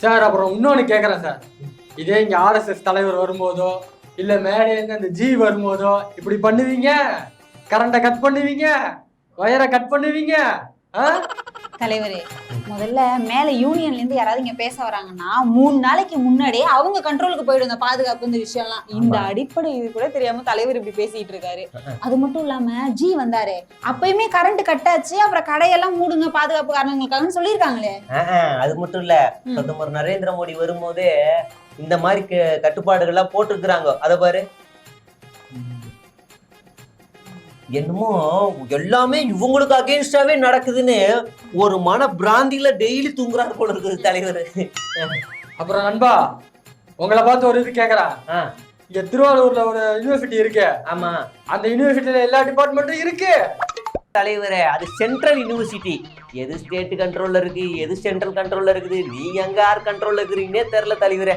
Sir அப்புறம் இன்னொன்னு கேக்குறேன் சார். இதே இங்க ஆர்எஸ்எஸ் தலைவர் வரும்போதோ இல்ல மேடையில அந்த ஜி வரும்போதோ இப்படி பண்ணுவீங்க, கரண்ட கட் பண்ணுவீங்க, வயரை கட் பண்ணுவீங்க. தலைவரே, முதல்ல மேல யூனியன்ல இருந்து யாராவது இங்க பேச வராங்கன்னா 3 நாளைக்கு முன்னாடியே அவங்க கண்ட்ரோலுக்கு போயிடும் இந்த பாதுகாப்பு இந்த விஷயம்லாம். இந்த அடிப்படை இது கூட தெரியாம தலைவர் இப்படி பேசிட்டு இருக்காரு. அது மட்டும் இல்லாம ஜி வந்தாரு, அப்பயுமே கரண்ட் கட் ஆச்சு, அப்புறம் கடையெல்லாம் மூடுங்க பாதுகாப்பு காரணங்களுக்காக சொல்லியிருக்காங்களே. அது மட்டும் இல்ல, பிரதமர் நரேந்திர மோடி வரும்போதே இந்த மாதிரி கட்டுப்பாடுகள்லாம் போட்டிருக்கிறாங்க. அத பாரு, என்னமோ எல்லாமே இவங்களுக்கு அகேன்ஸ்டாவே நடக்குதுன்னு ஒரு மன பிராந்தியில டெய்லி தூங்குறாரு போல இருக்குது தலைவர். அப்புறம் நண்பா, உங்களை பார்த்து ஒரு இது கேக்குறேன். இங்க திருவாரூர்ல ஒரு யூனிவர்சிட்டி இருக்கு. ஆமா, அந்த யூனிவர்சிட்டியில எல்லா டிபார்ட்மெண்ட்டும் இருக்கு. தலைவரே, அது சென்ட்ரல் யூனிவர்சிட்டி. எது ஸ்டேட் கண்ட்ரோல்ல இருக்கு, எது சென்ட்ரல் கண்ட்ரோல்ல இருக்குது, நீ எங்க யார் கண்ட்ரோல்ல இருக்கிறீங்கன்னே தெரியல தலைவரே.